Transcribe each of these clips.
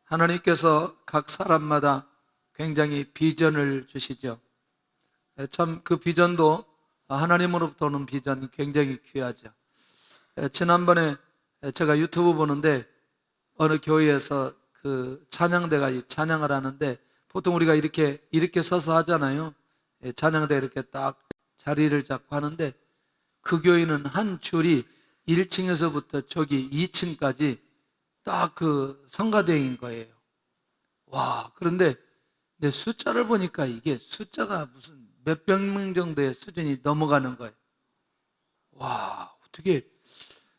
하나님께서 각 사람마다 굉장히 비전을 주시죠. 참 그 비전도 하나님으로부터 오는 비전 굉장히 귀하죠. 지난번에 제가 유튜브 보는데 어느 교회에서 그 찬양대가 찬양을 하는데 보통 우리가 이렇게 서서 하잖아요. 찬양대 이렇게 딱 자리를 잡고 하는데 그 교회는 한 줄이 1층에서부터 저기 2층까지 딱 그 성가대인 거예요. 와, 그런데 내 숫자를 보니까 이게 숫자가 무슨 몇백 명 정도의 수준이 넘어가는 거예요. 와, 어떻게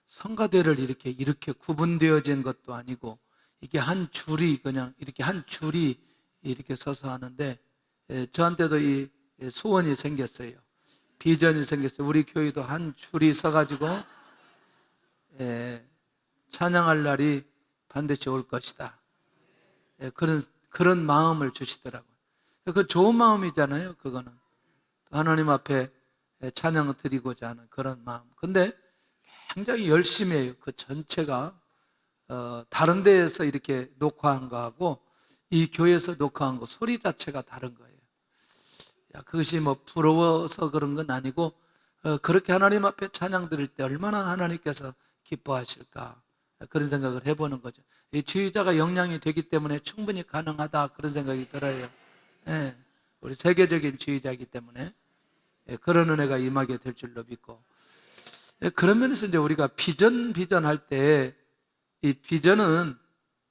성가대를 이렇게 구분되어진 것도 아니고 이게 한 줄이 그냥 이렇게 한 줄이 이렇게 서서 하는데 저한테도 이 소원이 생겼어요. 비전이 생겼어요. 우리 교회도 한 줄이 서가지고 찬양할 날이 반드시 올 것이다. 그런 마음을 주시더라고요. 그 좋은 마음이잖아요. 그거는 하나님 앞에 찬양을 드리고자 하는 그런 마음. 근데 굉장히 열심히 해요. 그 전체가 다른 데에서 이렇게 녹화한 거하고 이 교회에서 녹화한 거 소리 자체가 다른 거예요. 그것이 뭐 부러워서 그런 건 아니고 그렇게 하나님 앞에 찬양 드릴 때 얼마나 하나님께서 기뻐하실까 그런 생각을 해보는 거죠. 이 지휘자가 역량이 되기 때문에 충분히 가능하다 그런 생각이 들어요. 우리 세계적인 지휘자이기 때문에 그런 은혜가 임하게 될 줄로 믿고, 그런 면에서 이제 우리가 비전 할 때 이 비전은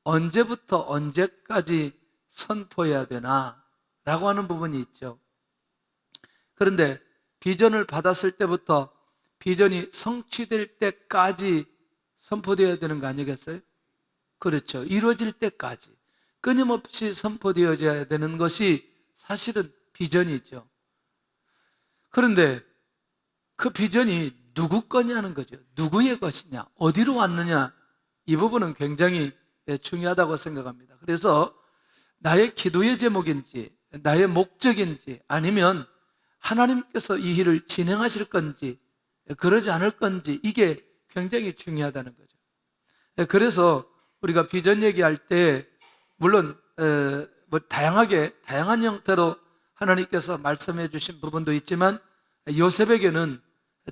언제부터 언제까지 선포해야 되나 라고 하는 부분이 있죠. 그런데 비전을 받았을 때부터 비전이 성취될 때까지 선포되어야 되는 거 아니겠어요? 그렇죠. 이루어질 때까지 끊임없이 선포되어져야 되는 것이 사실은 비전이죠. 그런데 그 비전이 누구 거냐는 거죠. 누구의 것이냐, 어디로 왔느냐, 이 부분은 굉장히 중요하다고 생각합니다. 그래서 나의 기도의 제목인지 나의 목적인지 아니면 하나님께서 이 일을 진행하실 건지 그러지 않을 건지 이게 굉장히 중요하다는 거죠. 그래서 우리가 비전 얘기할 때 물론 다양한 형태로 하나님께서 말씀해 주신 부분도 있지만 요셉에게는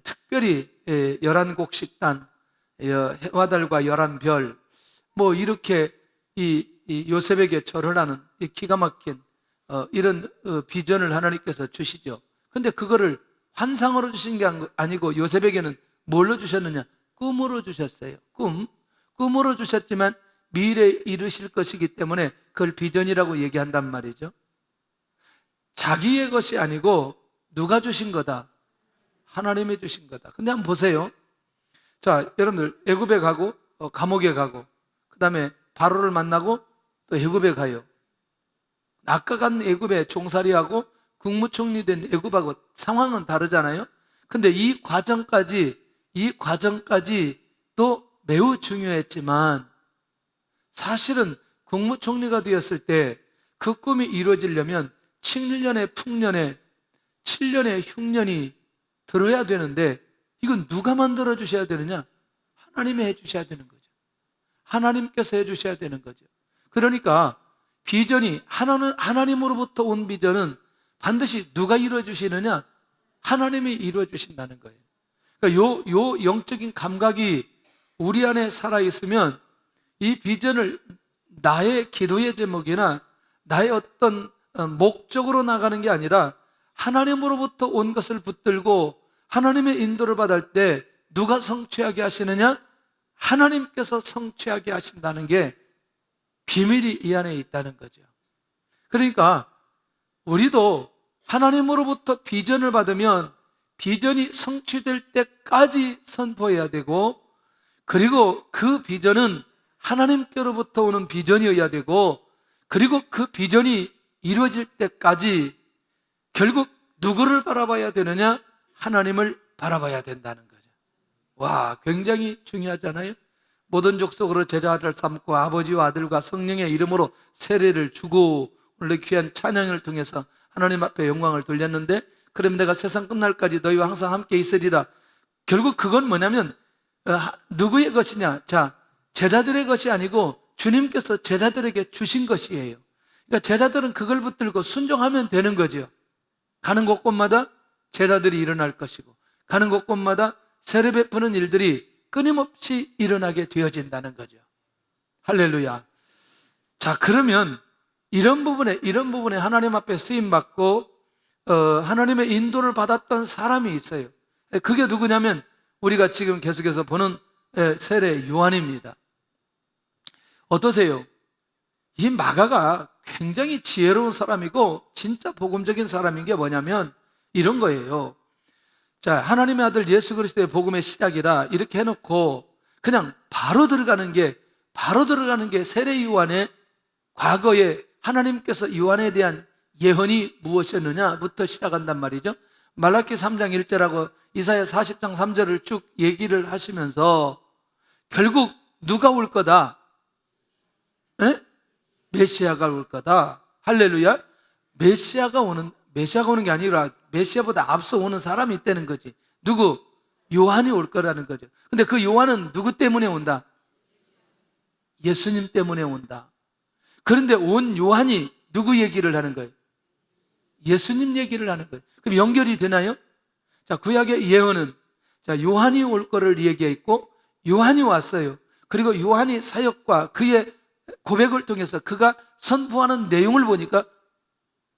특별히 11곡 식단, 해와달과 11별 뭐 이렇게 이 요셉에게 절을 하는 이 기가 막힌 이런 비전을 하나님께서 주시죠. 근데 그거를 환상으로 주신 게 아니고 요셉에게는 뭘로 주셨느냐? 꿈으로 주셨어요. 꿈으로 주셨지만 미래에 이루실 것이기 때문에 그걸 비전이라고 얘기한단 말이죠. 자기의 것이 아니고 누가 주신 거다? 하나님이 주신 거다. 근데 한번 보세요. 자, 여러분들 애굽에 가고 감옥에 가고 그 다음에 바로를 만나고 또 애굽에 가요. 아까 간 애굽에 종살이하고 국무총리 된 애굽하고 상황은 다르잖아요. 근데 이 과정까지 또 매우 중요했지만 사실은 국무총리가 되었을 때 그 꿈이 이루어지려면 7년의 풍년에 7년의 흉년이 들어야 되는데 이건 누가 만들어 주셔야 되느냐? 하나님이 해 주셔야 되는 거죠. 하나님께서 해 주셔야 되는 거죠. 그러니까 비전이 하나님으로부터 온 비전은 반드시 누가 이루어 주시느냐? 하나님이 이루어 주신다는 거예요. 그러니까 요 영적인 감각이 우리 안에 살아 있으면 이 비전을 나의 기도의 제목이나 나의 어떤 목적으로 나가는 게 아니라 하나님으로부터 온 것을 붙들고 하나님의 인도를 받을 때 누가 성취하게 하시느냐? 하나님께서 성취하게 하신다는 게 비밀이 이 안에 있다는 거죠. 그러니까 우리도 하나님으로부터 비전을 받으면 비전이 성취될 때까지 선포해야 되고, 그리고 그 비전은 하나님께로부터 오는 비전이어야 되고, 그리고 그 비전이 이루어질 때까지 결국 누구를 바라봐야 되느냐? 하나님을 바라봐야 된다는 거죠. 와, 굉장히 중요하잖아요. 모든 족속으로 제자를 삼고 아버지와 아들과 성령의 이름으로 세례를 주고 원래 귀한 찬양을 통해서 하나님 앞에 영광을 돌렸는데, 그럼 내가 세상 끝날까지 너희와 항상 함께 있으리라. 결국 그건 뭐냐면 누구의 것이냐? 자, 제자들의 것이 아니고 주님께서 제자들에게 주신 것이에요. 그러니까 제자들은 그걸 붙들고 순종하면 되는 거죠. 가는 곳곳마다 제자들이 일어날 것이고, 가는 곳곳마다 세례 베푸는 일들이 끊임없이 일어나게 되어진다는 거죠. 할렐루야. 자, 그러면 이런 부분에 하나님 앞에 쓰임받고 하나님의 인도를 받았던 사람이 있어요. 그게 누구냐면 우리가 지금 계속해서 보는 세례 요한입니다. 어떠세요? 이 마가가 굉장히 지혜로운 사람이고 진짜 복음적인 사람인 게 뭐냐면 이런 거예요. 자, 하나님의 아들 예수 그리스도의 복음의 시작이다 이렇게 해놓고 그냥 바로 들어가는 게 세례 요한의 과거에 하나님께서 요한에 대한 예언이 무엇이었느냐부터 시작한단 말이죠. 말라기 3장 1절하고 이사야 40장 3절을 쭉 얘기를 하시면서 결국 누가 올 거다? 메시아가 올 거다. 할렐루야. 메시아가 오는 게 아니라 메시아보다 앞서 오는 사람이 있다는 거지. 누구? 요한이 올 거라는 거죠. 근데 그 요한은 누구 때문에 온다? 예수님 때문에 온다. 그런데 온 요한이 누구 얘기를 하는 거예요? 예수님 얘기를 하는 거예요. 그럼 연결이 되나요? 자, 구약의 예언은 자, 요한이 올 거를 얘기했고 요한이 왔어요. 그리고 요한이 사역과 그의 고백을 통해서 그가 선포하는 내용을 보니까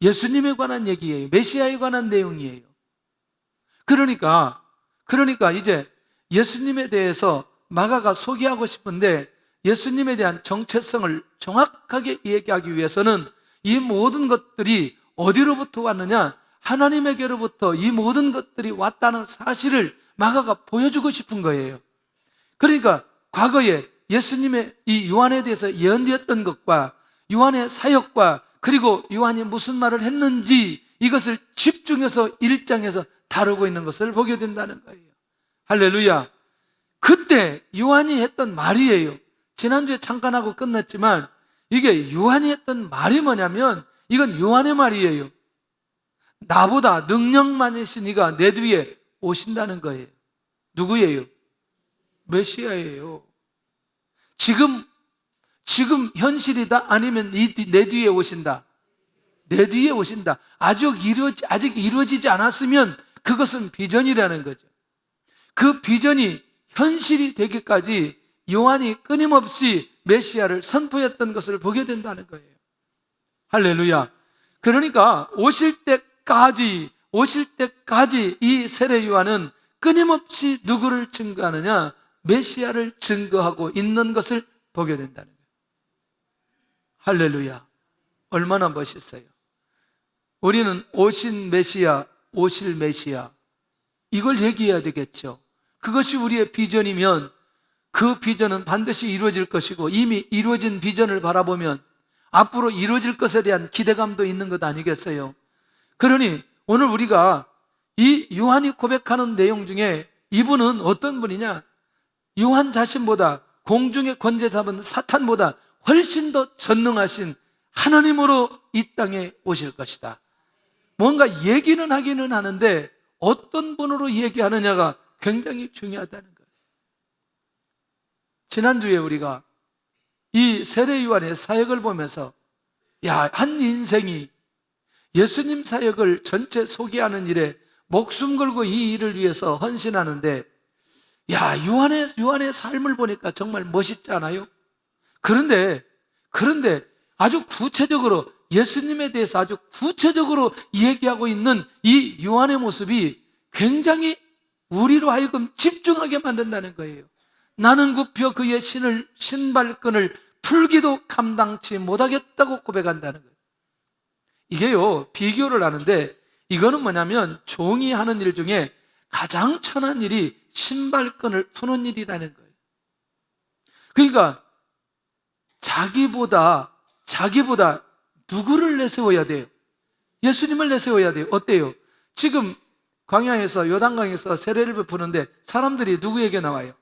예수님에 관한 얘기예요. 메시아에 관한 내용이에요. 그러니까 이제 예수님에 대해서 마가가 소개하고 싶은데 예수님에 대한 정체성을 정확하게 얘기하기 위해서는 이 모든 것들이 어디로부터 왔느냐? 하나님에게로부터 이 모든 것들이 왔다는 사실을 마가가 보여주고 싶은 거예요. 그러니까 과거에 예수님의 이 요한에 대해서 예언되었던 것과 요한의 사역과 그리고 요한이 무슨 말을 했는지 이것을 집중해서 1장에서 다루고 있는 것을 보게 된다는 거예요. 할렐루야. 그때 요한이 했던 말이에요. 지난주에 잠깐 하고 끝났지만 이게 요한이 했던 말이 뭐냐면 이건 요한의 말이에요. 나보다 능력 많으신 이가 내 뒤에 오신다는 거예요. 누구예요? 메시아예요. 지금 현실이다? 아니면 내 뒤에 오신다? 내 뒤에 오신다. 아직 이루어지지 않았으면 그것은 비전이라는 거죠. 그 비전이 현실이 되기까지 요한이 끊임없이 메시아를 선포했던 것을 보게 된다는 거예요. 할렐루야. 그러니까 오실 때까지 이 세례 요한은 끊임없이 누구를 증거하느냐? 메시아를 증거하고 있는 것을 보게 된다는 거예요. 할렐루야. 얼마나 멋있어요. 우리는 오신 메시아, 오실 메시아 이걸 얘기해야 되겠죠. 그것이 우리의 비전이면 그 비전은 반드시 이루어질 것이고 이미 이루어진 비전을 바라보면 앞으로 이루어질 것에 대한 기대감도 있는 것 아니겠어요? 그러니 오늘 우리가 이 요한이 고백하는 내용 중에 이분은 어떤 분이냐? 요한 자신보다 공중의 권세 잡은 사탄보다 훨씬 더 전능하신 하나님으로 이 땅에 오실 것이다. 뭔가 얘기는 하기는 하는데 어떤 분으로 얘기하느냐가 굉장히 중요하다는 거예요. 지난주에 우리가 이 세례 요한의 사역을 보면서 한 인생이 예수님 사역을 전체 소개하는 일에 목숨 걸고 이 일을 위해서 헌신하는데 요한의 삶을 보니까 정말 멋있지 않아요? 그런데 아주 구체적으로 예수님에 대해서 아주 구체적으로 얘기하고 있는 이 요한의 모습이 굉장히 우리로 하여금 집중하게 만든다는 거예요. 나는 굽혀 그의 신발끈을 풀기도 감당치 못하겠다고 고백한다는 거예요. 이게요, 비교를 하는데 이거는 뭐냐면 종이 하는 일 중에 가장 천한 일이 신발끈을 푸는 일이라는 거예요. 그러니까 자기보다 누구를 내세워야 돼요? 예수님을 내세워야 돼요. 어때요? 지금 광야에서 요단강에서 세례를 베푸는데 사람들이 누구에게 나와요?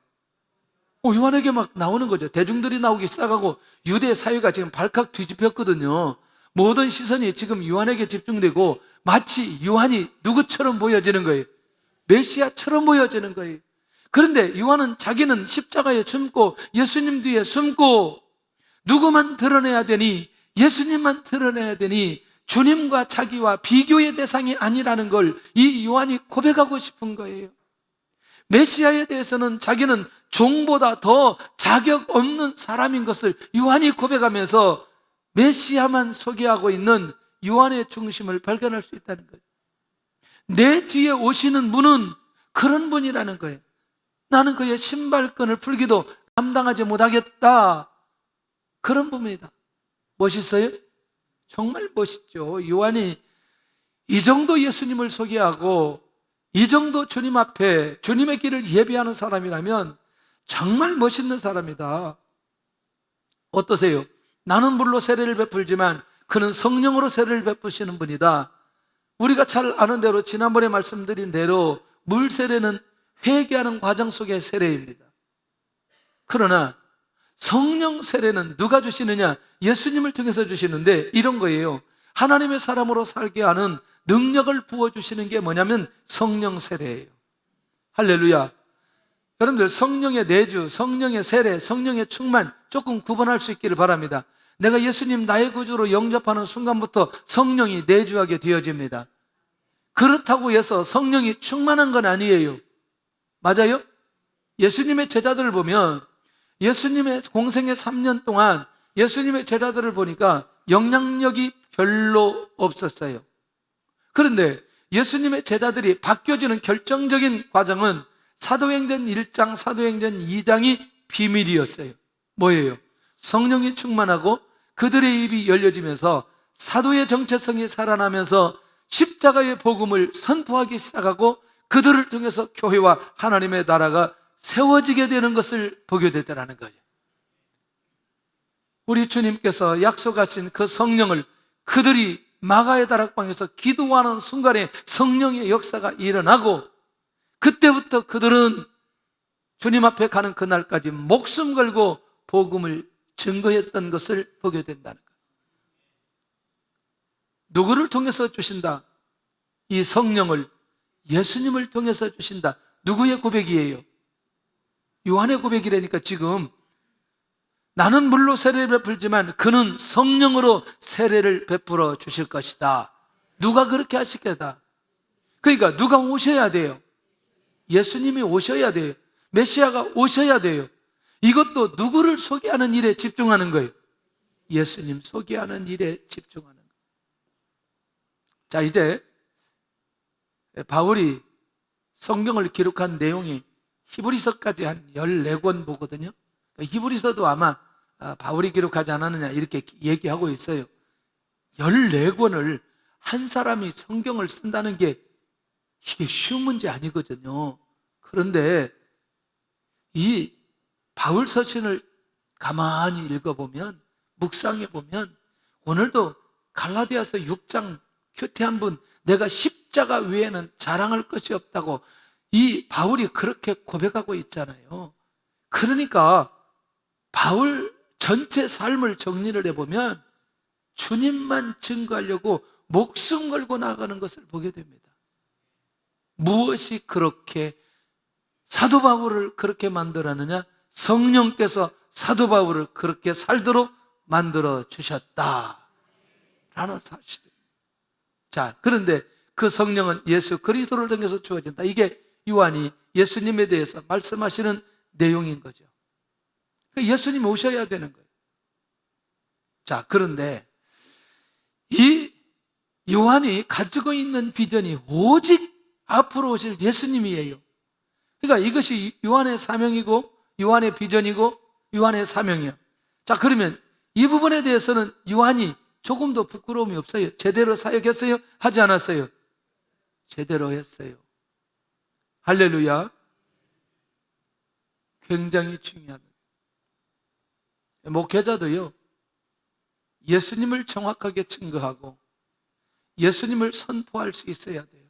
요한에게 막 나오는 거죠. 대중들이 나오기 시작하고 유대 사회가 지금 발칵 뒤집혔거든요. 모든 시선이 지금 요한에게 집중되고 마치 요한이 누구처럼 보여지는 거예요? 메시아처럼 보여지는 거예요. 그런데 요한은 자기는 십자가에 숨고 예수님 뒤에 숨고 누구만 드러내야 되니, 예수님만 드러내야 되니 주님과 자기와 비교의 대상이 아니라는 걸 이 요한이 고백하고 싶은 거예요. 메시아에 대해서는 자기는 종보다 더 자격 없는 사람인 것을 요한이 고백하면서 메시아만 소개하고 있는 요한의 중심을 발견할 수 있다는 거예요. 내 뒤에 오시는 분은 그런 분이라는 거예요. 나는 그의 신발끈을 풀기도 감당하지 못하겠다. 그런 분입니다. 멋있어요? 정말 멋있죠. 요한이 이 정도 예수님을 소개하고 이 정도 주님 앞에 주님의 길을 예비하는 사람이라면 정말 멋있는 사람이다. 어떠세요? 나는 물로 세례를 베풀지만 그는 성령으로 세례를 베푸시는 분이다. 우리가 잘 아는 대로 지난번에 말씀드린 대로 물 세례는 회개하는 과정 속의 세례입니다. 그러나 성령 세례는 누가 주시느냐? 예수님을 통해서 주시는데 이런 거예요. 하나님의 사람으로 살게 하는 능력을 부어주시는 게 뭐냐면 성령 세례예요. 할렐루야. 여러분들 성령의 내주, 성령의 세례, 성령의 충만 조금 구분할 수 있기를 바랍니다. 내가 예수님 나의 구주로 영접하는 순간부터 성령이 내주하게 되어집니다. 그렇다고 해서 성령이 충만한 건 아니에요. 맞아요? 예수님의 제자들을 보면 예수님의 공생의 3년 동안 예수님의 제자들을 보니까 영향력이 별로 없었어요. 그런데 예수님의 제자들이 바뀌어지는 결정적인 과정은 사도행전 1장, 사도행전 2장이 비밀이었어요. 뭐예요? 성령이 충만하고 그들의 입이 열려지면서 사도의 정체성이 살아나면서 십자가의 복음을 선포하기 시작하고 그들을 통해서 교회와 하나님의 나라가 세워지게 되는 것을 보게 되더라는 거죠. 우리 주님께서 약속하신 그 성령을 그들이 마가의 다락방에서 기도하는 순간에 성령의 역사가 일어나고 그때부터 그들은 주님 앞에 가는 그날까지 목숨 걸고 복음을 증거했던 것을 보게 된다는 거예요. 누구를 통해서 주신다? 이 성령을 예수님을 통해서 주신다. 누구의 고백이에요? 요한의 고백이라니까. 지금 나는 물로 세례를 베풀지만 그는 성령으로 세례를 베풀어 주실 것이다. 누가 그렇게 하시겠다? 그러니까 누가 오셔야 돼요? 예수님이 오셔야 돼요. 메시아가 오셔야 돼요. 이것도 누구를 소개하는 일에 집중하는 거예요? 예수님 소개하는 일에 집중하는 거예요. 자, 이제 바울이 성경을 기록한 내용이 히브리서까지 한 14권 보거든요. 히브리서도 아마 바울이 기록하지 않았느냐 이렇게 얘기하고 있어요. 14권을 한 사람이 성경을 쓴다는 게 이게 쉬운 문제 아니거든요. 그런데 이 바울 서신을 가만히 읽어보면, 묵상해보면 오늘도 갈라디아서 6장 큐티한 분, 내가 십자가 외에는 자랑할 것이 없다고 이 바울이 그렇게 고백하고 있잖아요. 그러니까 바울 전체 삶을 정리를 해보면 주님만 증거하려고 목숨 걸고 나가는 것을 보게 됩니다. 무엇이 그렇게 사도 바울을 그렇게 만들었느냐? 성령께서 사도 바울을 그렇게 살도록 만들어 주셨다라는 사실입니다. 자, 그런데 그 성령은 예수 그리스도를 통해서 주어진다. 이게 요한이 예수님에 대해서 말씀하시는 내용인 거죠. 예수님이 오셔야 되는 거예요. 자, 그런데 이 요한이 가지고 있는 비전이 오직 앞으로 오실 예수님이에요. 그러니까 이것이 요한의 사명이고 요한의 비전이고 요한의 사명이에요. 자, 그러면 이 부분에 대해서는 요한이 조금도 부끄러움이 없어요. 제대로 사역했어요? 하지 않았어요? 제대로 했어요. 할렐루야. 굉장히 중요하다. 목회자도요, 예수님을 정확하게 증거하고 예수님을 선포할 수 있어야 돼요.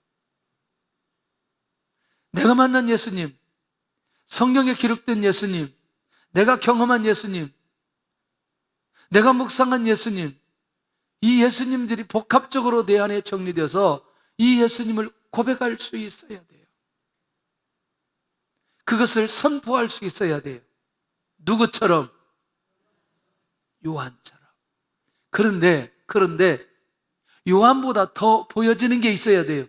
내가 만난 예수님, 성경에 기록된 예수님, 내가 경험한 예수님, 내가 묵상한 예수님, 이 예수님들이 복합적으로 내 안에 정리돼서 이 예수님을 고백할 수 있어야 돼요. 그것을 선포할 수 있어야 돼요. 누구처럼? 요한처럼. 그런데 요한보다 더 보여지는 게 있어야 돼요.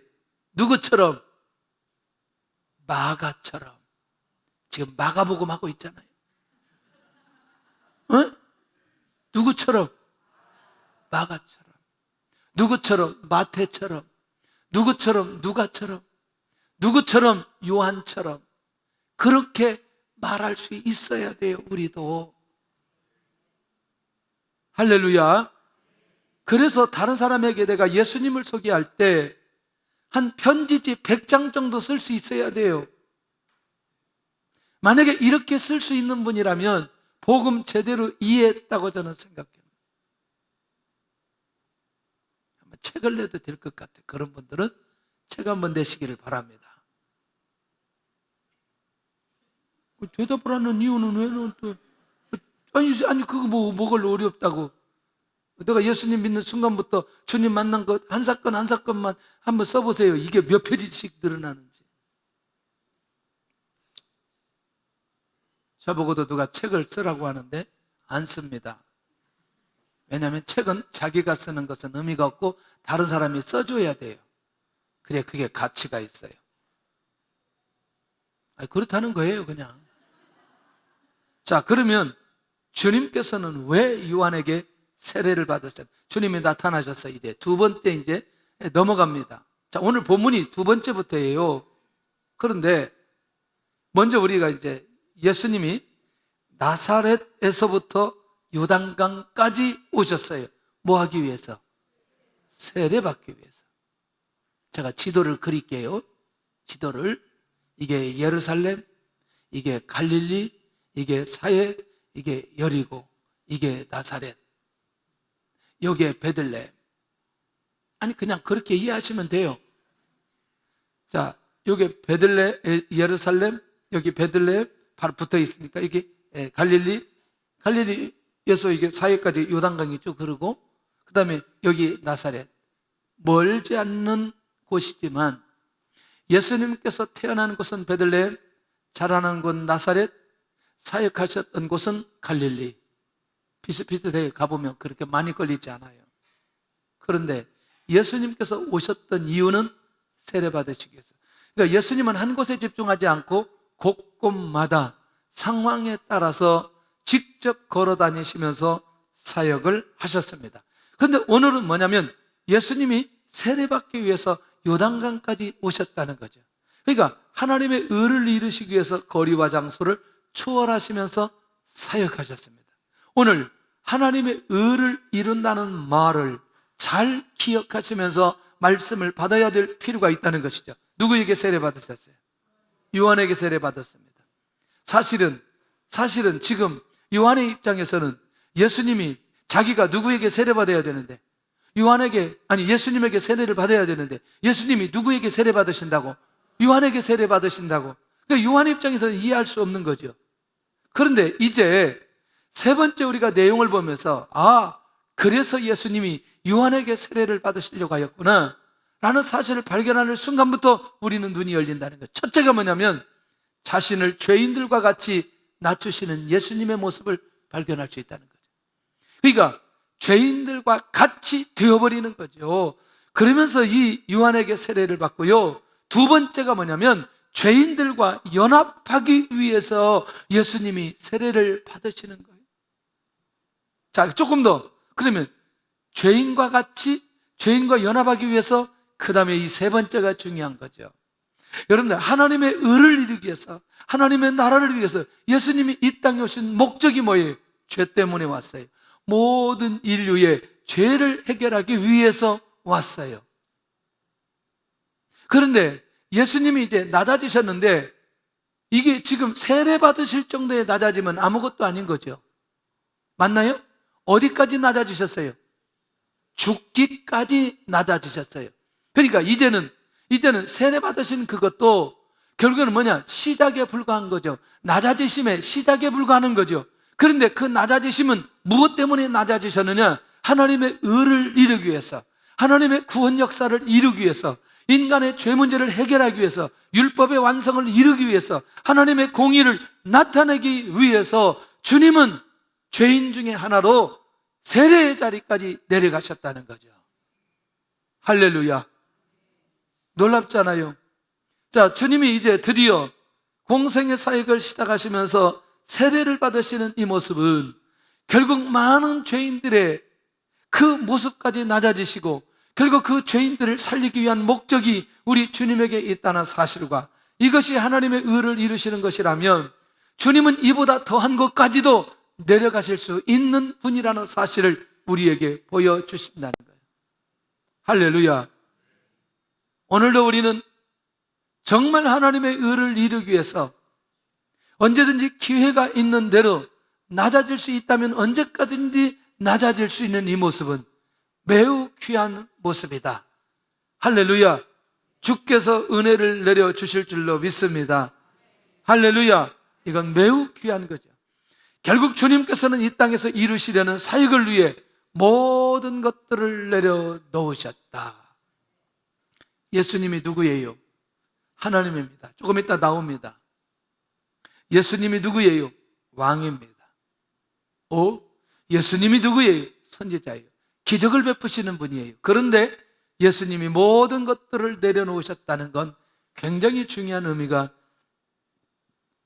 누구처럼? 마가처럼. 지금 마가복음 하고 있잖아요. 누구처럼? 마가처럼. 누구처럼? 마태처럼. 누구처럼? 누가처럼. 누구처럼? 요한처럼. 그렇게 말할 수 있어야 돼요, 우리도. 할렐루야. 그래서 다른 사람에게 내가 예수님을 소개할 때 한 편지지 100장 정도 쓸 수 있어야 돼요. 만약에 이렇게 쓸 수 있는 분이라면 복음 제대로 이해했다고 저는 생각해요. 한번 책을 내도 될 것 같아요. 그런 분들은 책 한번 내시기를 바랍니다. 대답을 하는 이유는 왜 또 아니 그거 뭐가 어렵다고. 내가 예수님 믿는 순간부터 주님 만난 것 한 사건 한 사건만 한번 써보세요. 이게 몇 페이지씩 늘어나는지. 저보고도 누가 책을 쓰라고 하는데 안 씁니다. 왜냐하면 책은 자기가 쓰는 것은 의미가 없고 다른 사람이 써줘야 돼요. 그래, 그게 가치가 있어요. 그렇다는 거예요, 그냥. 자, 그러면 주님께서는 왜 요한에게 세례를 받으셨어요? 주님이 나타나셔서 이제 두 번째 이제 넘어갑니다. 자, 오늘 본문이 두 번째부터예요. 그런데 먼저 우리가 이제 예수님이 나사렛에서부터 요단강까지 오셨어요. 뭐 하기 위해서? 세례 받기 위해서. 제가 지도를 그릴게요. 지도를. 이게 예루살렘, 이게 갈릴리, 이게 사해, 이게 여리고, 이게 나사렛, 여기에 베들레헴. 아니 그냥 그렇게 이해하시면 돼요. 자, 여기 베들레헴, 예루살렘, 여기 베들레헴 바로 붙어 있으니까 이게 갈릴리에서 이게 사해까지 요단강이 쭉 흐르고, 그 다음에 여기 나사렛. 멀지 않는 곳이지만 예수님께서 태어난 곳은 베들레헴, 자라난 곳은 나사렛, 사역하셨던 곳은 갈릴리. 비슷비슷하게 가보면 그렇게 많이 걸리지 않아요. 그런데 예수님께서 오셨던 이유는 세례받으시기 위해서. 그러니까 예수님은 한 곳에 집중하지 않고 곳곳마다 상황에 따라서 직접 걸어 다니시면서 사역을 하셨습니다. 그런데 오늘은 뭐냐면 예수님이 세례받기 위해서 요단강까지 오셨다는 거죠. 그러니까 하나님의 의를 이루시기 위해서 거리와 장소를 초월하시면서 사역하셨습니다. 오늘 하나님의 의를 이룬다는 말을 잘 기억하시면서 말씀을 받아야 될 필요가 있다는 것이죠. 누구에게 세례받으셨어요? 요한에게 세례받았습니다. 사실은 지금 요한의 입장에서는 예수님이 자기가 누구에게 세례받아야 되는데, 예수님에게 세례를 받아야 되는데 예수님이 누구에게 세례받으신다고? 요한에게 세례받으신다고. 그러니까 요한 입장에서는 이해할 수 없는 거죠. 그런데 이제 세 번째 우리가 내용을 보면서 그래서 예수님이 요한에게 세례를 받으시려고 하였구나 라는 사실을 발견하는 순간부터 우리는 눈이 열린다는 거예요. 첫째가 뭐냐면 자신을 죄인들과 같이 낮추시는 예수님의 모습을 발견할 수 있다는 거죠. 그러니까 죄인들과 같이 되어버리는 거죠. 그러면서 이 요한에게 세례를 받고요. 두 번째가 뭐냐면 죄인들과 연합하기 위해서 예수님이 세례를 받으시는 거예요. 자, 조금 더. 그러면 죄인과 연합하기 위해서, 그 다음에 이 세 번째가 중요한 거죠. 여러분들, 하나님의 의를 이루기 위해서, 하나님의 나라를 위해서 예수님이 이 땅에 오신 목적이 뭐예요? 죄 때문에 왔어요. 모든 인류의 죄를 해결하기 위해서 왔어요. 그런데 예수님이 이제 낮아지셨는데 이게 지금 세례 받으실 정도의 낮아지면 아무것도 아닌 거죠. 맞나요? 어디까지 낮아지셨어요? 죽기까지 낮아지셨어요. 그러니까 이제는 세례 받으신 그것도 결국에는 뭐냐? 시작에 불과한 거죠. 낮아지심의 시작에 불과하는 거죠. 그런데 그 낮아지심은 무엇 때문에 낮아지셨느냐? 하나님의 의를 이루기 위해서, 하나님의 구원 역사를 이루기 위해서, 인간의 죄 문제를 해결하기 위해서, 율법의 완성을 이루기 위해서, 하나님의 공의를 나타내기 위해서 주님은 죄인 중에 하나로 세례의 자리까지 내려가셨다는 거죠. 할렐루야. 놀랍잖아요. 자, 주님이 이제 드디어 공생의 사역을 시작하시면서 세례를 받으시는 이 모습은 결국 많은 죄인들의 그 모습까지 낮아지시고 결국 그 죄인들을 살리기 위한 목적이 우리 주님에게 있다는 사실과 이것이 하나님의 의를 이루시는 것이라면 주님은 이보다 더한 것까지도 내려가실 수 있는 분이라는 사실을 우리에게 보여주신다는 거예요. 할렐루야. 오늘도 우리는 정말 하나님의 의를 이루기 위해서 언제든지 기회가 있는 대로 낮아질 수 있다면 언제까지든지 낮아질 수 있는 이 모습은 매우 귀한 모습이다. 할렐루야. 주께서 은혜를 내려주실 줄로 믿습니다. 할렐루야. 이건 매우 귀한 거죠. 결국 주님께서는 이 땅에서 이루시려는 사역을 위해 모든 것들을 내려놓으셨다. 예수님이 누구예요? 하나님입니다. 조금 이따 나옵니다. 예수님이 누구예요? 왕입니다. 예수님이 누구예요? 선지자예요. 기적을 베푸시는 분이에요. 그런데 예수님이 모든 것들을 내려놓으셨다는 건 굉장히 중요한 의미가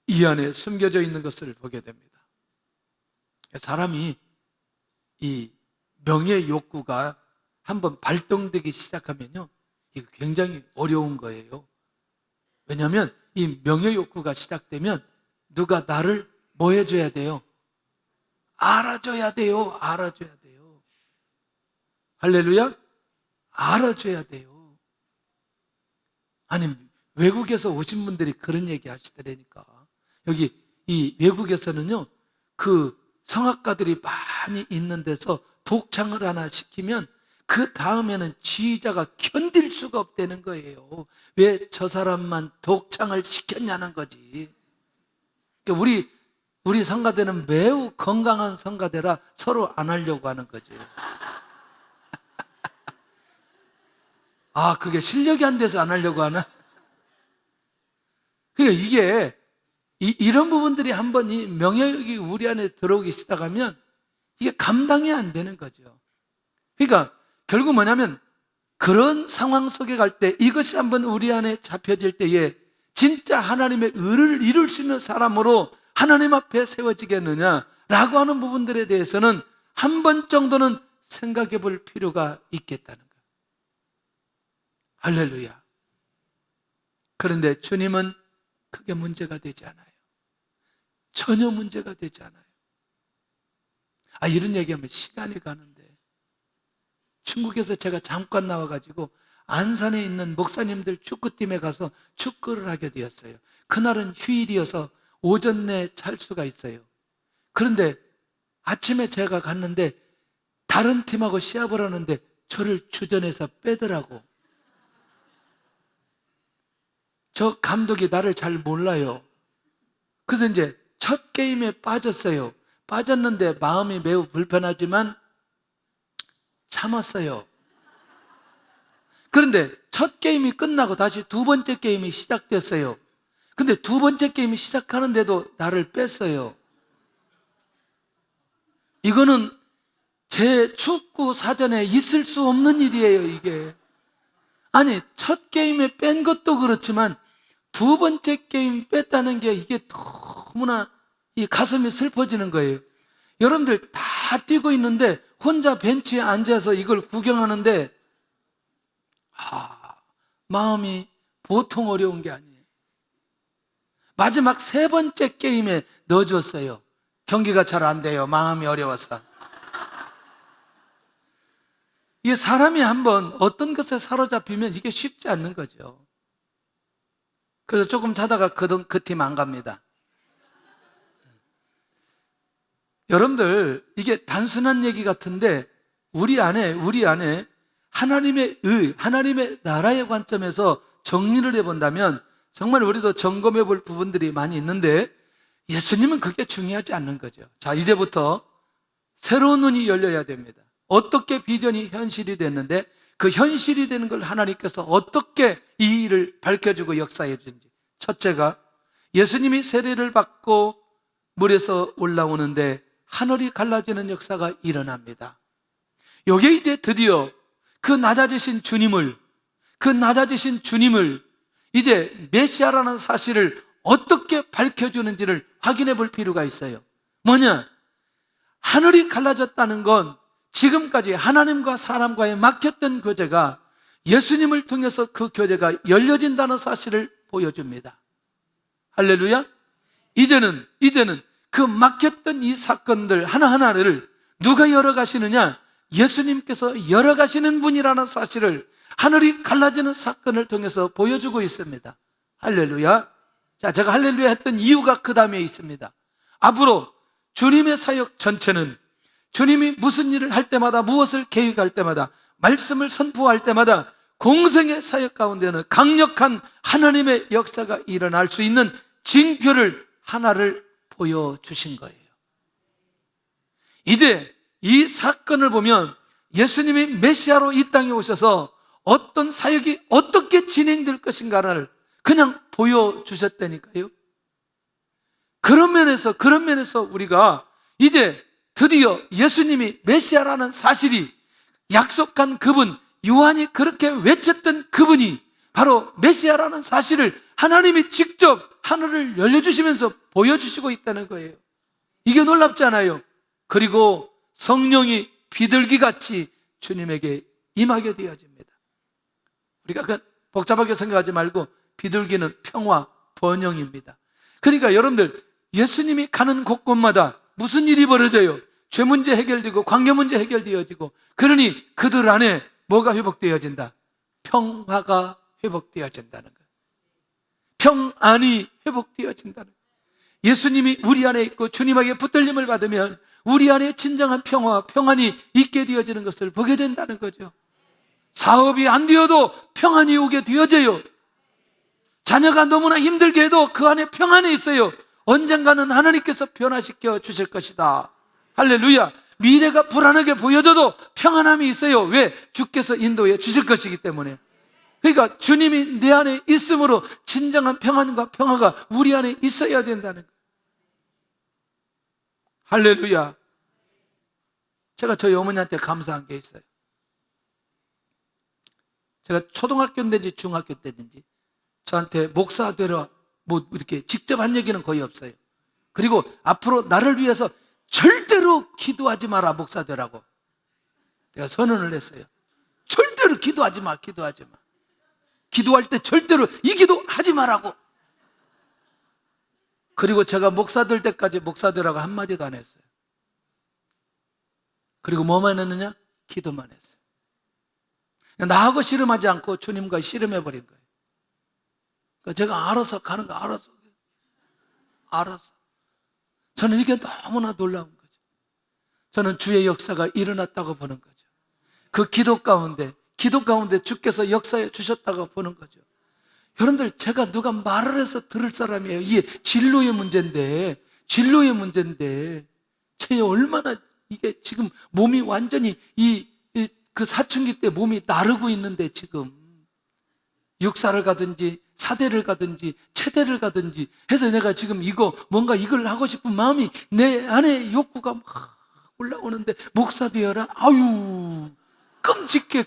이 안에 숨겨져 있는 것을 보게 됩니다. 사람이 이 명예 욕구가 한번 발동되기 시작하면요, 이거 굉장히 어려운 거예요. 왜냐하면 이 명예 욕구가 시작되면 누가 나를 뭐 해줘야 돼요? 알아줘야 돼요. 알아줘야 돼요. 할렐루야. 알아줘야 돼요. 아니, 외국에서 오신 분들이 그런 얘기 하시더라니까. 여기 이 외국에서는요, 그 성악가들이 많이 있는 데서 독창을 하나 시키면 그 다음에는 지휘자가 견딜 수가 없다는 거예요. 왜 저 사람만 독창을 시켰냐는 거지. 그러니까 우리 성가대는 매우 건강한 성가대라 서로 안 하려고 하는 거지. 그게 실력이 안 돼서 안 하려고 하나? 그러니까 이게 이런 부분들이 한번 이 명예욕이 우리 안에 들어오기 시작하면 이게 감당이 안 되는 거죠. 그러니까 결국 뭐냐면 그런 상황 속에 갈 때 이것이 한번 우리 안에 잡혀질 때에 진짜 하나님의 의를 이룰 수 있는 사람으로 하나님 앞에 세워지겠느냐라고 하는 부분들에 대해서는 한 번 정도는 생각해 볼 필요가 있겠다는 거예요. 할렐루야. 그런데 주님은 그게 문제가 되지 않아요. 전혀 문제가 되지 않아요. 이런 얘기하면 시간이 가는데 중국에서 제가 잠깐 나와가지고 안산에 있는 목사님들 축구팀에 가서 축구를 하게 되었어요. 그날은 휴일이어서 오전 내 찰 수가 있어요. 그런데 아침에 제가 갔는데 다른 팀하고 시합을 하는데 저를 주전에서 빼더라고. 저 감독이 나를 잘 몰라요. 그래서 이제 첫 게임에 빠졌어요. 빠졌는데 마음이 매우 불편하지만 참았어요. 그런데 첫 게임이 끝나고 다시 두 번째 게임이 시작됐어요. 근데 두 번째 게임이 시작하는데도 나를 뺐어요. 이거는 제 축구 사전에 있을 수 없는 일이에요, 이게. 아니, 첫 게임에 뺀 것도 그렇지만 두 번째 게임 뺐다는 게 이게 너무나 이 가슴이 슬퍼지는 거예요. 여러분들 다 뛰고 있는데 혼자 벤치에 앉아서 이걸 구경하는데 마음이 보통 어려운 게 아니에요. 마지막 세 번째 게임에 넣어줬어요. 경기가 잘 안 돼요. 마음이 어려워서. 이게 사람이 한번 어떤 것에 사로잡히면 이게 쉽지 않는 거죠. 그래서 조금 자다가 그 팀 안 갑니다. 여러분들, 이게 단순한 얘기 같은데 우리 안에 하나님의 의, 하나님의 나라의 관점에서 정리를 해본다면 정말 우리도 점검해 볼 부분들이 많이 있는데 예수님은 그게 중요하지 않는 거죠. 자, 이제부터 새로운 눈이 열려야 됩니다. 어떻게 비전이 현실이 됐는데 그 현실이 되는 걸 하나님께서 어떻게 이 일을 밝혀주고 역사해 주는지. 첫째가 예수님이 세례를 받고 물에서 올라오는데 하늘이 갈라지는 역사가 일어납니다. 이게 이제 드디어 그 낮아지신 주님을 이제 메시아라는 사실을 어떻게 밝혀주는지를 확인해 볼 필요가 있어요. 뭐냐? 하늘이 갈라졌다는 건 지금까지 하나님과 사람과의 막혔던 교제가 예수님을 통해서 그 교제가 열려진다는 사실을 보여줍니다. 할렐루야. 이제는 그 막혔던 이 사건들 하나하나를 누가 열어가시느냐? 예수님께서 열어가시는 분이라는 사실을 하늘이 갈라지는 사건을 통해서 보여주고 있습니다. 할렐루야. 자, 제가 할렐루야 했던 이유가 그 다음에 있습니다. 앞으로 주님의 사역 전체는 주님이 무슨 일을 할 때마다, 무엇을 계획할 때마다, 말씀을 선포할 때마다 공생의 사역 가운데는 강력한 하나님의 역사가 일어날 수 있는 징표를 하나를 보여주신 거예요. 이제 이 사건을 보면 예수님이 메시아로 이 땅에 오셔서 어떤 사역이 어떻게 진행될 것인가를 그냥 보여주셨다니까요. 그런 면에서 우리가 이제 드디어 예수님이 메시아라는 사실이, 약속한 그분, 요한이 그렇게 외쳤던 그분이 바로 메시아라는 사실을 하나님이 직접 하늘을 열려주시면서 보여주시고 있다는 거예요. 이게 놀랍잖아요. 그리고 성령이 비둘기같이 주님에게 임하게 되어집니다. 우리가 그 복잡하게 생각하지 말고 비둘기는 평화, 번영입니다. 그러니까 여러분들, 예수님이 가는 곳곳마다 무슨 일이 벌어져요? 죄 문제 해결되고 관계 문제 해결되어지고, 그러니 그들 안에 뭐가 회복되어진다? 평화가 회복되어진다는 거예요. 평안이 회복되어진다는 거예요. 예수님이 우리 안에 있고 주님에게 붙들림을 받으면 우리 안에 진정한 평화와 평안이 있게 되어지는 것을 보게 된다는 거죠. 사업이 안 되어도 평안이 오게 되어져요. 자녀가 너무나 힘들게 해도 그 안에 평안이 있어요. 언젠가는 하나님께서 변화시켜 주실 것이다. 할렐루야. 미래가 불안하게 보여져도 평안함이 있어요. 왜? 주께서 인도해 주실 것이기 때문에. 그러니까 주님이 내 안에 있으므로 진정한 평안과 평화가 우리 안에 있어야 된다는 거예요. 할렐루야. 제가 저희 어머니한테 감사한 게 있어요. 제가 초등학교 때든지 중학교 때든지 저한테 목사 되라 뭐 이렇게 직접 한 얘기는 거의 없어요. 그리고 앞으로 나를 위해서 절대로 기도하지 마라, 목사 되라고 내가 선언을 했어요. 절대로 기도하지 마. 기도할 때 절대로 이 기도 하지 마라고. 그리고 제가 목사 될 때까지 목사 되라고 한마디도 안 했어요. 그리고 뭐만 했느냐? 기도만 했어요. 나하고 씨름하지 않고 주님과 씨름해버린 거예요. 그러니까 제가 알아서 가는 거 알아서. 저는 이게 너무나 놀라운 거죠. 저는 주의 역사가 일어났다고 보는 거죠. 그 기도 가운데 주께서 역사해 주셨다고 보는 거죠. 여러분들, 제가 누가 말을 해서 들을 사람이에요. 이게 진로의 문제인데 제 얼마나 이게 지금 몸이 완전히 그 사춘기 때 몸이 나르고 있는데, 지금 육사를 가든지 사대를 가든지 체대를 가든지 해서 내가 지금 뭔가 이걸 하고 싶은 마음이 내 안에 욕구가 막 올라오는데, 목사 되어라? 아유, 끔찍해.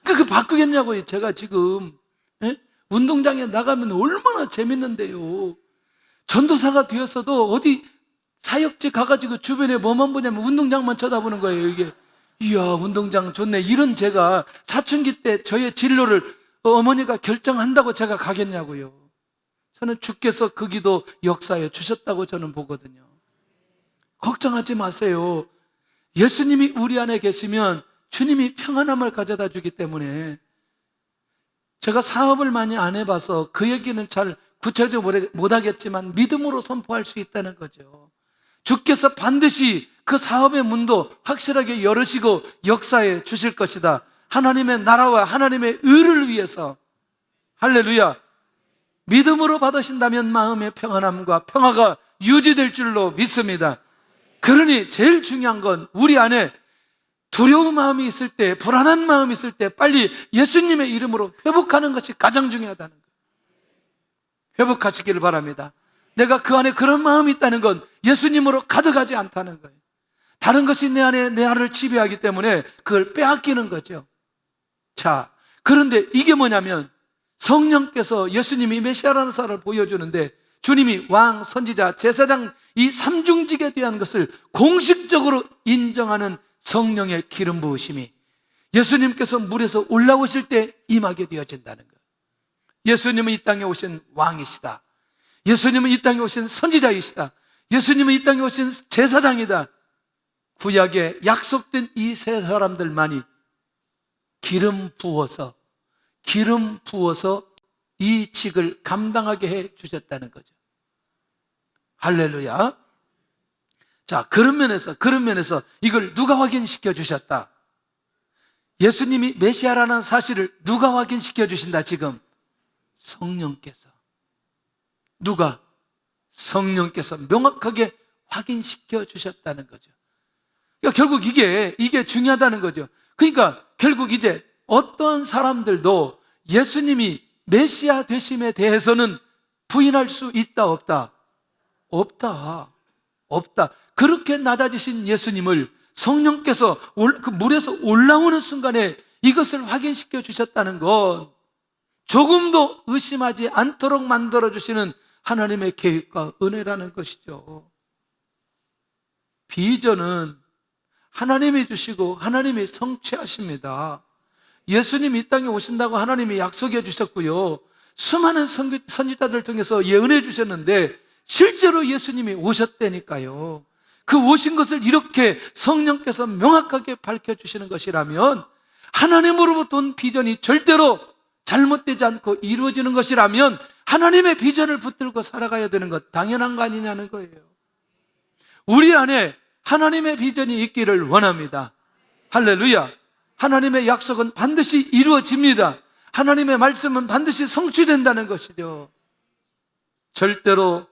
그거 바꾸겠냐고요. 제가 지금 운동장에 나가면 얼마나 재밌는데요. 전도사가 되었어도 어디 사역지 가가지고 주변에 뭐만 보냐면 운동장만 쳐다보는 거예요. 이게 이야, 운동장 좋네. 이런 제가 사춘기 때 저의 진로를 어머니가 결정한다고 제가 가겠냐고요. 저는 주께서 그 기도 역사에 주셨다고 저는 보거든요. 걱정하지 마세요. 예수님이 우리 안에 계시면 주님이 평안함을 가져다 주기 때문에, 제가 사업을 많이 안 해봐서 그 얘기는 잘 구체적으로 못하겠지만 믿음으로 선포할 수 있다는 거죠. 주께서 반드시 그 사업의 문도 확실하게 열으시고 역사해 주실 것이다. 하나님의 나라와 하나님의 의를 위해서. 할렐루야. 믿음으로 받으신다면 마음의 평안함과 평화가 유지될 줄로 믿습니다. 그러니 제일 중요한 건 우리 안에 두려운 마음이 있을 때, 불안한 마음이 있을 때 빨리 예수님의 이름으로 회복하는 것이 가장 중요하다는 거예요. 회복하시기를 바랍니다. 내가 그 안에 그런 마음이 있다는 건 예수님으로 가득하지 않다는 거예요. 다른 것이 내 안에 내 안을 지배하기 때문에 그걸 빼앗기는 거죠. 자, 그런데 이게 뭐냐면 성령께서 예수님이 메시아라는 사람을 보여주는데 주님이 왕, 선지자, 제사장 이 삼중직에 대한 것을 공식적으로 인정하는 성령의 기름 부으심이 예수님께서 물에서 올라오실 때 임하게 되어진다는 거예요. 예수님은 이 땅에 오신 왕이시다. 예수님은 이 땅에 오신 선지자이시다. 예수님은 이 땅에 오신 제사장이다. 구약에 약속된 이 세 사람들만이 기름 부어서 이 직을 감당하게 해 주셨다는 거죠. 할렐루야. 자, 그런 면에서 이걸 누가 확인시켜 주셨다? 예수님이 메시아라는 사실을 누가 확인시켜 주신다 지금? 성령께서. 누가? 성령께서 명확하게 확인시켜 주셨다는 거죠. 그러니까 결국 이게 중요하다는 거죠. 그러니까 결국 이제 어떤 사람들도 예수님이 메시아 되심에 대해서는 부인할 수 있다 없다? 없다. 그렇게 낮아지신 예수님을 성령께서 그 물에서 올라오는 순간에 이것을 확인시켜 주셨다는 건 조금도 의심하지 않도록 만들어주시는 하나님의 계획과 은혜라는 것이죠. 비전은 하나님이 주시고 하나님이 성취하십니다. 예수님이 이 땅에 오신다고 하나님이 약속해 주셨고요, 수많은 선지자들을 통해서 예언해 주셨는데 실제로 예수님이 오셨다니까요. 그 오신 것을 이렇게 성령께서 명확하게 밝혀주시는 것이라면, 하나님으로부터 온 비전이 절대로 잘못되지 않고 이루어지는 것이라면 하나님의 비전을 붙들고 살아가야 되는 것 당연한 거 아니냐는 거예요. 우리 안에 하나님의 비전이 있기를 원합니다. 할렐루야. 하나님의 약속은 반드시 이루어집니다. 하나님의 말씀은 반드시 성취된다는 것이죠. 절대로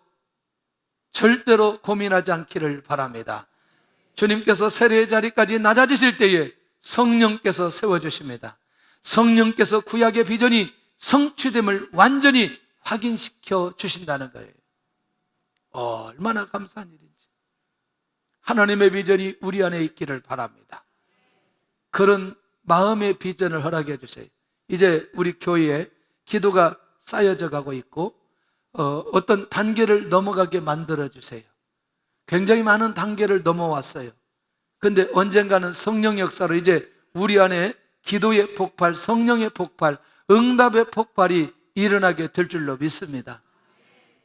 고민하지 않기를 바랍니다. 주님께서 세례의 자리까지 낮아지실 때에 성령께서 세워주십니다. 성령께서 구약의 비전이 성취됨을 완전히 확인시켜 주신다는 거예요. 얼마나 감사한 일인지. 하나님의 비전이 우리 안에 있기를 바랍니다. 그런 마음의 비전을 허락해 주세요. 이제 우리 교회에 기도가 쌓여져 가고 있고 어떤 단계를 넘어가게 만들어 주세요. 굉장히 많은 단계를 넘어왔어요. 그런데 언젠가는 성령 역사로 이제 우리 안에 기도의 폭발, 성령의 폭발, 응답의 폭발이 일어나게 될 줄로 믿습니다.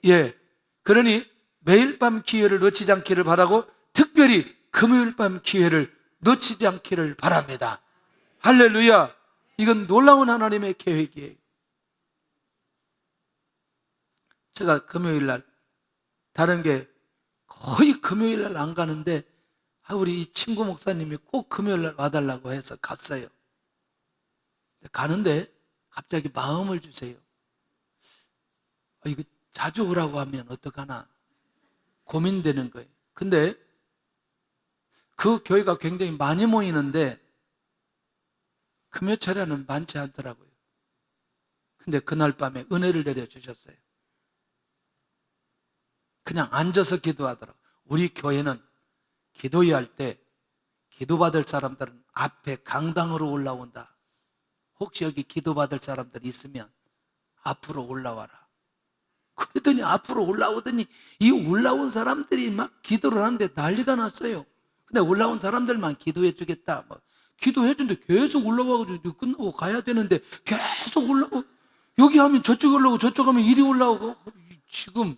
예, 그러니 매일 밤 기회를 놓치지 않기를 바라고 특별히 금요일 밤 기회를 놓치지 않기를 바랍니다. 할렐루야. 이건 놀라운 하나님의 계획이에요. 제가 금요일 날 다른 게 거의 금요일 날 안 가는데 우리 이 친구 목사님이 꼭 금요일 날 와달라고 해서 갔어요. 가는데 갑자기 마음을 주세요. 이거 자주 오라고 하면 어떡하나 고민되는 거예요. 근데 그 교회가 굉장히 많이 모이는데 금요 차례는 많지 않더라고요. 근데 그날 밤에 은혜를 내려주셨어요. 그냥 앉아서 기도하더라고요. 우리 교회는 기도회 할 때 기도받을 사람들은 앞에 강당으로 올라온다. 혹시 여기 기도받을 사람들 있으면 앞으로 올라와라. 그러더니 앞으로 올라오더니 이 올라온 사람들이 막 기도를 하는데 난리가 났어요. 근데 올라온 사람들만 기도해 주겠다. 기도해 주는데 계속 올라와가지고 끝나고 가야 되는데 계속 올라오고, 여기 하면 저쪽 올라오고 저쪽 하면 이리 올라오고, 지금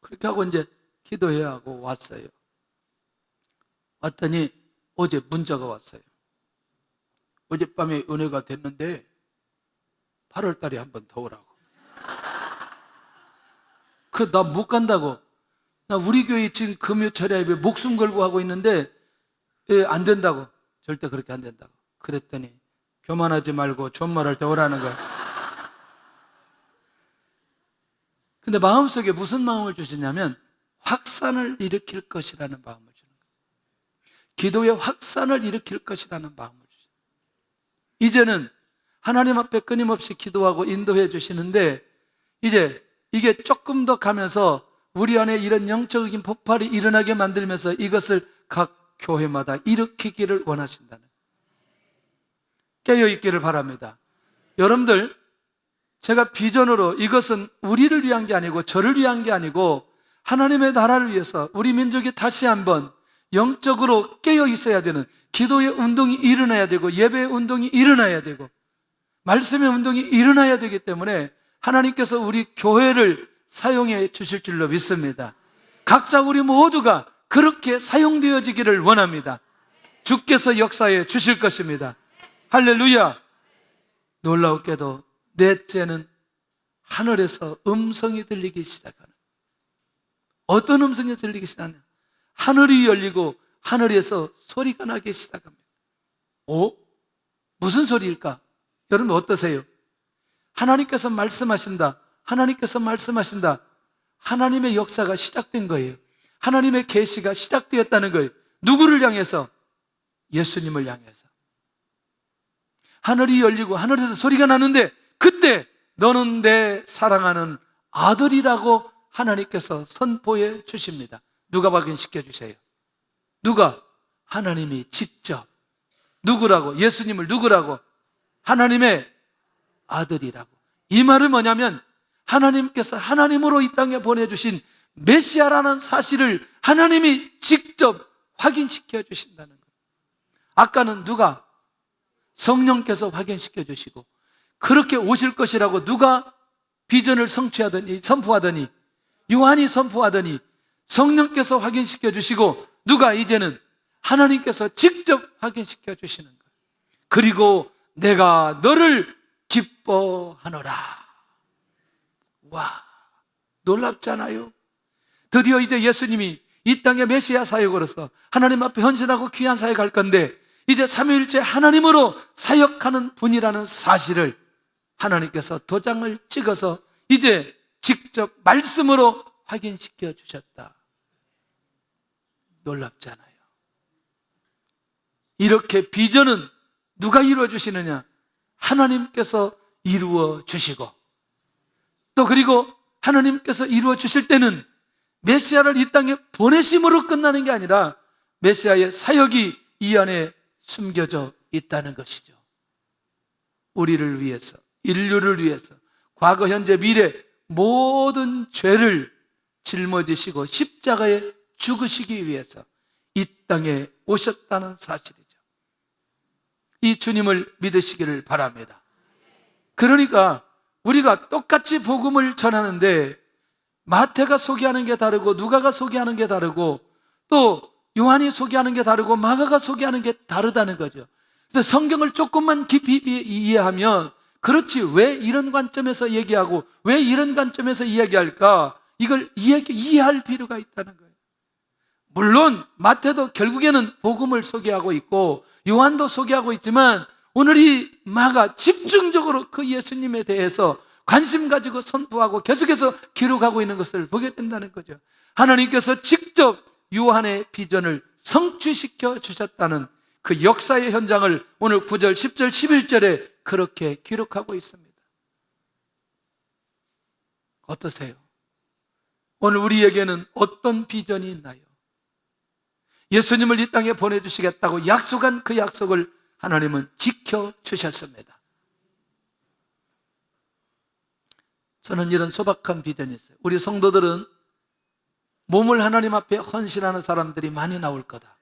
그렇게 하고 이제 기도해야 하고 왔어요. 왔더니 어제 문자가 왔어요. 어젯밤에 은혜가 됐는데 8월 달에 한 번 더 오라고. 나 못 간다고. 나 우리 교회 지금 금요 철야에 목숨 걸고 하고 있는데 안 된다고. 절대 그렇게 안 된다고. 그랬더니 교만하지 말고 존말할 때 오라는 거야. 근데 마음속에 무슨 마음을 주시냐면 확산을 일으킬 것이라는 마음을 주는 거예요. 기도의 확산을 일으킬 것이라는 마음을 주십니다. 이제는 하나님 앞에 끊임없이 기도하고 인도해 주시는데 이제 이게 조금 더 가면서 우리 안에 이런 영적인 폭발이 일어나게 만들면서 이것을 각 교회마다 일으키기를 원하신다는, 깨어있기를 바랍니다. 여러분들, 제가 비전으로 이것은 우리를 위한 게 아니고 저를 위한 게 아니고 하나님의 나라를 위해서 우리 민족이 다시 한번 영적으로 깨어 있어야 되는 기도의 운동이 일어나야 되고 예배의 운동이 일어나야 되고 말씀의 운동이 일어나야 되기 때문에 하나님께서 우리 교회를 사용해 주실 줄로 믿습니다. 각자 우리 모두가 그렇게 사용되어지기를 원합니다. 주께서 역사해 주실 것입니다. 할렐루야. 놀라웠게도 넷째는 하늘에서 음성이 들리기 시작하는, 어떤 음성이 들리기 시작하냐? 하늘이 열리고 하늘에서 소리가 나기 시작합니다. 무슨 소리일까? 여러분 어떠세요? 하나님께서 말씀하신다. 하나님께서 말씀하신다. 하나님의 역사가 시작된 거예요. 하나님의 계시가 시작되었다는 거예요. 누구를 향해서? 예수님을 향해서. 하늘이 열리고 하늘에서 소리가 나는데 그때 너는 내 사랑하는 아들이라고 하나님께서 선포해 주십니다. 누가 확인시켜 주세요? 누가? 하나님이 직접. 누구라고? 예수님을 누구라고? 하나님의 아들이라고. 이 말은 뭐냐면 하나님께서 하나님으로 이 땅에 보내주신 메시아라는 사실을 하나님이 직접 확인시켜 주신다는 거예요. 아까는 누가? 성령께서 확인시켜 주시고 그렇게 오실 것이라고 누가 비전을 선포하더니 요한이 선포하더니 성령께서 확인시켜 주시고 누가? 이제는 하나님께서 직접 확인시켜 주시는 거예요. 그리고 내가 너를 기뻐하노라. 와, 놀랍잖아요. 드디어 이제 예수님이 이 땅의 메시아 사역으로서 하나님 앞에 헌신하고 귀한 사역할 건데 이제 삼위일체 하나님으로 사역하는 분이라는 사실을 하나님께서 도장을 찍어서 이제 직접 말씀으로 확인시켜 주셨다. 놀랍잖아요. 이렇게 비전은 누가 이루어 주시느냐? 하나님께서 이루어 주시고 또 그리고 하나님께서 이루어 주실 때는 메시아를 이 땅에 보내심으로 끝나는 게 아니라 메시아의 사역이 이 안에 숨겨져 있다는 것이죠. 우리를 위해서, 인류를 위해서 과거, 현재, 미래 모든 죄를 짊어지시고 십자가에 죽으시기 위해서 이 땅에 오셨다는 사실이죠. 이 주님을 믿으시기를 바랍니다. 그러니까 우리가 똑같이 복음을 전하는데 마태가 소개하는 게 다르고 누가가 소개하는 게 다르고 또 요한이 소개하는 게 다르고 마가가 소개하는 게 다르다는 거죠. 그래서 성경을 조금만 깊이 이해하면 그렇지 왜 이런 관점에서 얘기하고 왜 이런 관점에서 이야기할까? 이걸 이해할 필요가 있다는 거예요. 물론 마태도 결국에는 복음을 소개하고 있고 요한도 소개하고 있지만 오늘 이 마가 집중적으로 그 예수님에 대해서 관심 가지고 선포하고 계속해서 기록하고 있는 것을 보게 된다는 거죠. 하나님께서 직접 요한의 비전을 성취시켜 주셨다는 그 역사의 현장을 오늘 9절, 10절, 11절에 그렇게 기록하고 있습니다. 어떠세요? 오늘 우리에게는 어떤 비전이 있나요? 예수님을 이 땅에 보내주시겠다고 약속한 그 약속을 하나님은 지켜주셨습니다. 저는 이런 소박한 비전이 있어요. 우리 성도들은 몸을 하나님 앞에 헌신하는 사람들이 많이 나올 거다.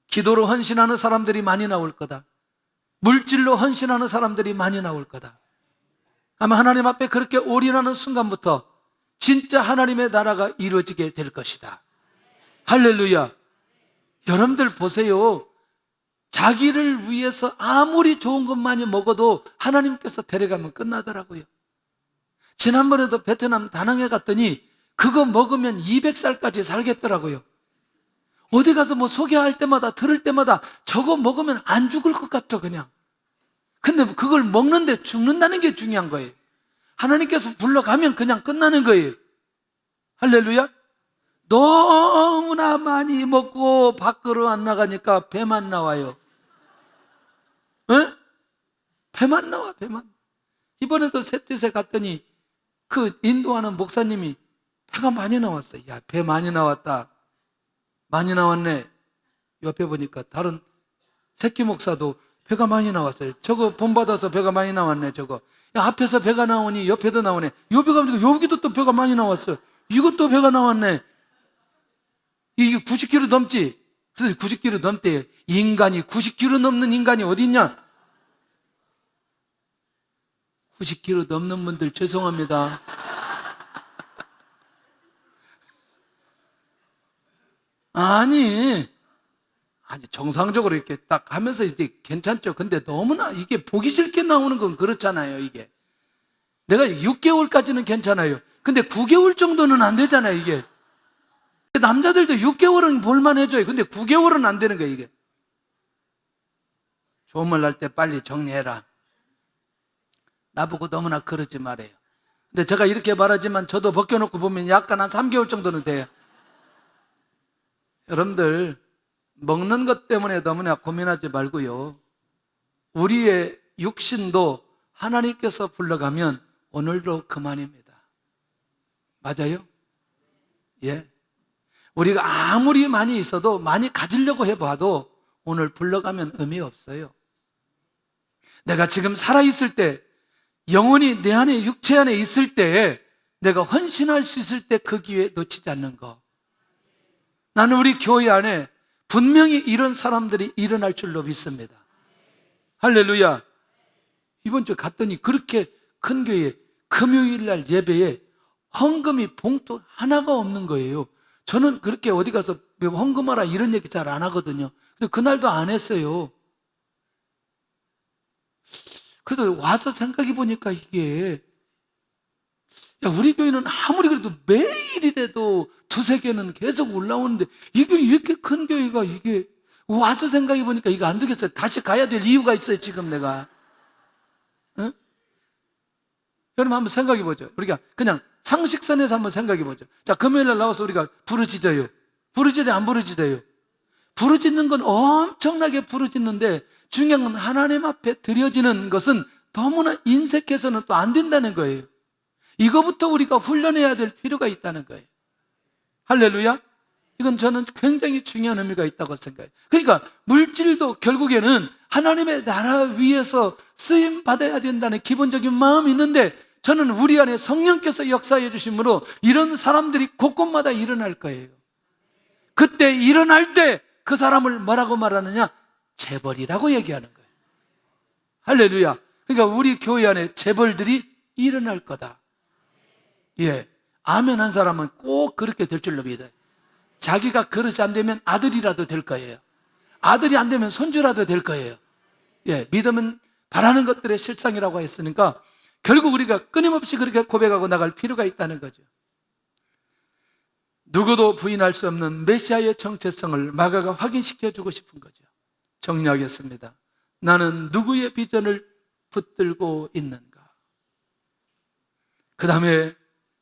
기도로 헌신하는 사람들이 많이 나올 거다. 물질로 헌신하는 사람들이 많이 나올 거다. 아마 하나님 앞에 그렇게 올인하는 순간부터 진짜 하나님의 나라가 이루어지게 될 것이다. 할렐루야. 여러분들 보세요. 자기를 위해서 아무리 좋은 것 많이 먹어도 하나님께서 데려가면 끝나더라고요. 지난번에도 베트남 다낭에 갔더니 그거 먹으면 200살까지 살겠더라고요. 어디 가서 뭐 소개할 때마다 들을 때마다 저거 먹으면 안 죽을 것 같죠 그냥. 근데 그걸 먹는데 죽는다는 게 중요한 거예요. 하나님께서 불러가면 그냥 끝나는 거예요. 할렐루야. 너무나 많이 먹고 밖으로 안 나가니까 배만 나와요. 에? 배만 나와, 배만. 이번에도 셋셋에 갔더니 그 인도하는 목사님이 배가 많이 나왔어요. 야, 배 많이 나왔다. 많이 나왔네. 옆에 보니까 다른 새끼 목사도 배가 많이 나왔어요. 저거 본받아서 배가 많이 나왔네, 저거. 야, 앞에서 배가 나오니 옆에도 나오네. 여기 가면 여기도 또 배가 많이 나왔어요. 이것도 배가 나왔네. 이게 90kg 넘지? 그래서 90kg 넘대요. 인간이 90kg 넘는 인간이 어디 있냐? 90kg 넘는 분들 죄송합니다. 아니 정상적으로 이렇게 딱 하면서 이제 괜찮죠. 근데 너무나 이게 보기 싫게 나오는 건 그렇잖아요. 이게 내가 6개월까지는 괜찮아요. 근데 9개월 정도는 안 되잖아요. 이게 남자들도 6개월은 볼만해져요. 근데 9개월은 안 되는 거예요. 이게 좋은 말 날 때 빨리 정리해라. 나보고 너무나 그러지 말아요. 근데 제가 이렇게 말하지만 저도 벗겨놓고 보면 약간 한 3개월 정도는 돼요. 여러분들 먹는 것 때문에 너무나 고민하지 말고요. 우리의 육신도 하나님께서 불러가면 오늘도 그만입니다. 맞아요? 예. 우리가 아무리 많이 있어도 많이 가지려고 해봐도 오늘 불러가면 의미 없어요. 내가 지금 살아있을 때, 영혼이 내 안에 육체 안에 있을 때 내가 헌신할 수 있을 때 그 기회 놓치지 않는 거. 나는 우리 교회 안에 분명히 이런 사람들이 일어날 줄로 믿습니다. 할렐루야. 이번 주에 갔더니 그렇게 큰 교회에 금요일 날 예배에 헌금이 봉투 하나가 없는 거예요. 저는 그렇게 어디 가서 헌금하라 이런 얘기 잘 안 하거든요. 근데 그날도 안 했어요. 그래도 와서 생각해 보니까 이게, 야, 우리 교회는 아무리 그래도 매일이라도 두세 개는 계속 올라오는데 이게 이렇게 큰 교회가 이게 와서 생각해 보니까 이거 안 되겠어요. 다시 가야 될 이유가 있어요. 지금 내가. 응? 여러분 한번 생각해 보죠. 우리가 그냥 상식선에서 한번 생각해 보죠. 자, 금요일 날 나와서 우리가 부르짖어요. 부르짖어요? 안 부르짖어요? 부르짖는 건 엄청나게 부르짖는데 중요한 건 하나님 앞에 드려지는 것은 너무나 인색해서는 또 안 된다는 거예요. 이거부터 우리가 훈련해야 될 필요가 있다는 거예요. 할렐루야. 이건 저는 굉장히 중요한 의미가 있다고 생각해요. 그러니까 물질도 결국에는 하나님의 나라 위에서 쓰임 받아야 된다는 기본적인 마음이 있는데 저는 우리 안에 성령께서 역사해 주심으로 이런 사람들이 곳곳마다 일어날 거예요. 그때 일어날 때 그 사람을 뭐라고 말하느냐? 재벌이라고 얘기하는 거예요. 할렐루야. 그러니까 우리 교회 안에 재벌들이 일어날 거다. 예. 아멘 한 사람은 꼭 그렇게 될 줄로 믿어요. 자기가 그릇이 안 되면 아들이라도 될 거예요. 아들이 안 되면 손주라도 될 거예요. 예. 믿음은 바라는 것들의 실상이라고 했으니까 결국 우리가 끊임없이 그렇게 고백하고 나갈 필요가 있다는 거죠. 누구도 부인할 수 없는 메시아의 정체성을 마가가 확인시켜 주고 싶은 거죠. 정리하겠습니다. 나는 누구의 비전을 붙들고 있는가? 그 다음에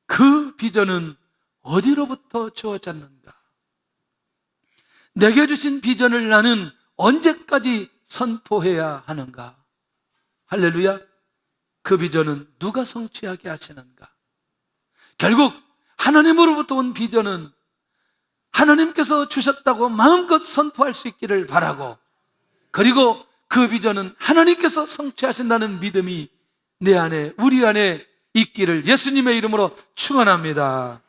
그 비전은 어디로부터 주어졌는가? 내게 주신 비전을 나는 언제까지 선포해야 하는가? 할렐루야. 그 비전은 누가 성취하게 하시는가? 결국 하나님으로부터 온 비전은 하나님께서 주셨다고 마음껏 선포할 수 있기를 바라고, 그리고 그 비전은 하나님께서 성취하신다는 믿음이 내 안에, 우리 안에 있기를 예수님의 이름으로 축원합니다.